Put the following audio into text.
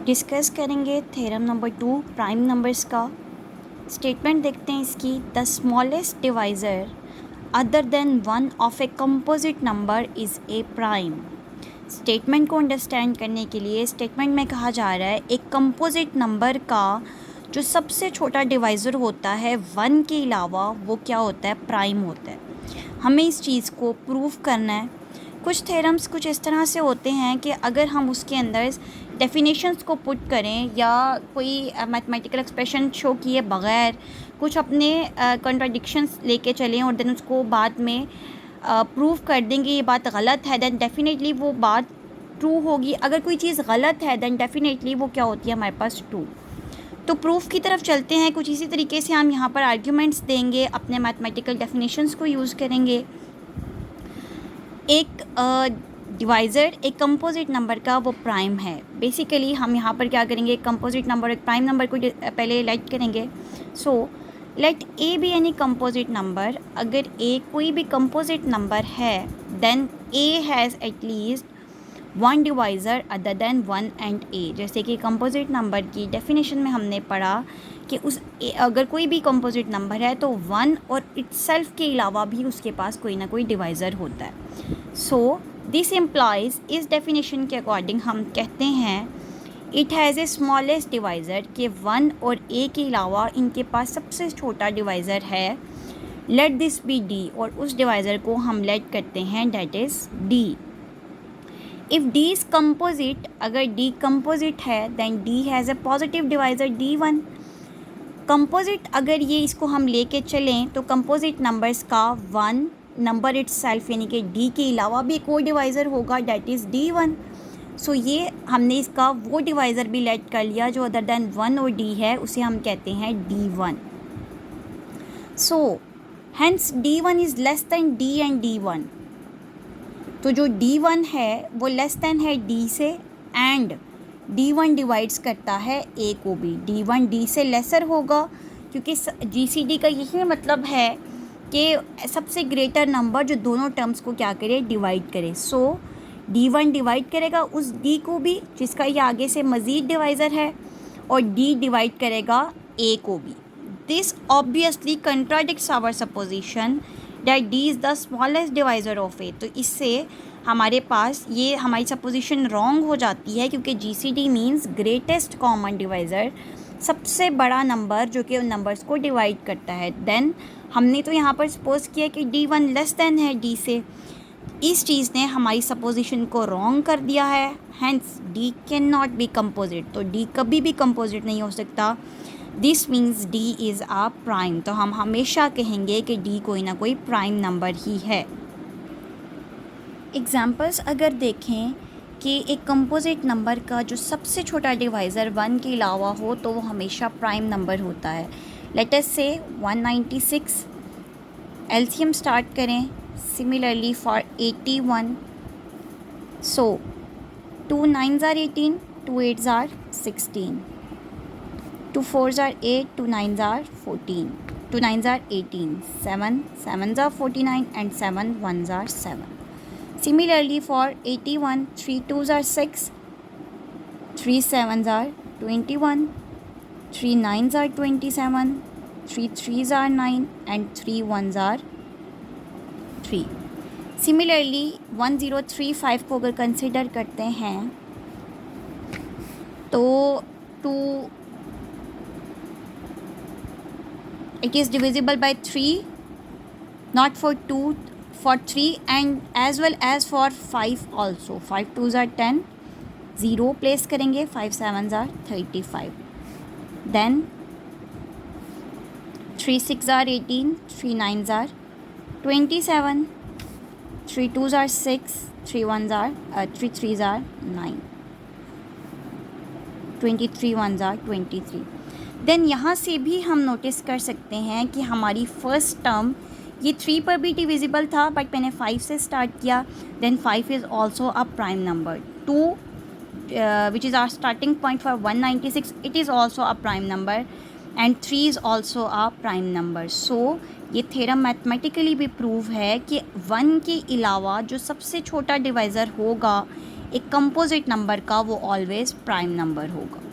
Discuss करेंगे theorem number 2 prime numbers का। Statement देखते हैं इसकी। The smallest divisor other than one of a composite number is a prime. Statement को understand करने के लिए स्टेटमेंट में कहा जा रहा है एक कंपोजिट नंबर का जो सबसे छोटा डिवाइज़र होता है वन के अलावा वो क्या होता है, प्राइम होता है। हमें इस चीज़ को प्रूव करना है। कुछ थ्योरम्स कुछ इस तरह से होते हैं कि अगर हम उसके अंदर डेफिनेशंस को पुट करें या कोई मैथमेटिकल एक्सप्रेशन शो किए बगैर कुछ अपने कॉन्ट्राडिक्शंस लेके चलें और देन उसको बाद में प्रूव कर देंगे ये बात गलत है, देन डेफिनेटली वो बात ट्रू होगी। अगर कोई चीज़ गलत है देन डेफिनेटली वो क्या होती है, हमारे पास ट्रू। तो प्रूफ की तरफ चलते हैं। कुछ इसी तरीके से हम यहाँ पर आर्ग्यूमेंट्स देंगे, अपने मैथमेटिकल डेफिनेशंस को यूज़ करेंगे। एक डिवाइज़र एक कंपोजिट नंबर का वो प्राइम है। बेसिकली हम यहाँ पर क्या करेंगे, एक कंपोजिट नंबर एक प्राइम नंबर को पहले लेट करेंगे। So let a be any composite number. अगर ए कोई भी कंपोजिट नंबर है then a has at least one divisor other than one and a. जैसे कि कंपोजिट नंबर की डेफिनेशन में हमने पढ़ा कि अगर कोई भी कंपोजिट नंबर है तो वन और इटसेल्फ के अलावा भी उसके पास कोई ना कोई डिवाइज़र होता है। सो दिस इम्प्लाइज, इस डेफिनेशन के अकॉर्डिंग हम कहते हैं it has a smallest divisor, कि वन और ए के अलावा इनके पास सबसे छोटा डिवाइज़र है। लेट दिस बी डी, और उस डिवाइज़र को हम लेट करते हैं that is D. If D is composite, अगर डी कंपोजिट है then D has a positive divisor D1। Composite अगर ये इसको हम लेके चलें तो कंपोजिट नंबर्स का वन नंबर इटसेल्फ यानी कि डी के अलावा भी एक और डिवाइज़र होगा डेट इज़ D1। सो ये हमने इसका वो डिवाइज़र भी लेट कर लिया जो अदर देन वन और डी है, उसे हम कहते हैं D1। So hence D1 is less than D and D1। तो जो D1 है वो लेस दैन है D से एंड D1 डिवाइड्स करता है A को भी। D1 D से लेसर होगा क्योंकि GCD का यही मतलब है कि सबसे ग्रेटर नंबर जो दोनों टर्म्स को क्या करे, डिवाइड करे। सो D1 डिवाइड करेगा उस D को भी जिसका ये आगे से मज़ीद डिवाइज़र है और D डिवाइड करेगा A को भी। This obviously contradicts our supposition that D is the smallest divisor of A। तो इससे हमारे पास ये हमारी सपोजिशन रॉन्ग हो जाती है क्योंकि GCD means greatest common divisor, सबसे बड़ा नंबर जो कि उन नंबर्स को डिवाइड करता है। देन हमने तो यहाँ पर सपोज किया कि D1 लेस दैन है D से। इस चीज़ ने हमारी सपोजिशन को रॉन्ग कर दिया है। Hence D can not be composite, तो D कभी भी कंपोजिट नहीं हो सकता। This means D is a prime. तो हम हमेशा कहेंगे कि D कोई ना कोई प्राइम नंबर ही है। एग्जाम्पल्स अगर देखें कि एक कंपोजिट नंबर का जो सबसे छोटा डिवाइज़र वन के अलावा हो तो वो हमेशा प्राइम नंबर होता है। लेट अस से 196। एलसीएम स्टार्ट करें। Similarly for 81। So 2 9s are 18, 2 8s are 16, 2 4s are 8, 2 9s are 14, 2 9s are 18, 7 7s are 49 and 7 1s are 7. Similarly for 81, 3 2s are 6, 3 7s are 21, 3 9s are 27, 3 3s are 9 and 3 1s are 3. Similarly 1035 को अगर consider करते हैं तो 2 it is divisible by 3, not for 2, for 3 and as well as for 5 also. 5 2s are 10, 0 place करेंगे, 5 7s are 35, then 3 6 are 18, 3 9s are 27, 3 2s are 6, 3 3s are 9, 23 1s are 23. Then यहाँ से भी हम नोटिस कर सकते हैं कि हमारी फर्स्ट टर्म ये 3 पर भी डिविजिबल था बट मैंने 5 से स्टार्ट किया। Then 5 is also a prime number. 2 which is our starting point for 196, it is also a prime number and 3 is also a prime number. So ये थ्योरम मैथमेटिकली भी prove है कि 1 के अलावा जो सबसे छोटा डिवाइज़र होगा एक कंपोजिट नंबर का वो ऑलवेज प्राइम नंबर होगा।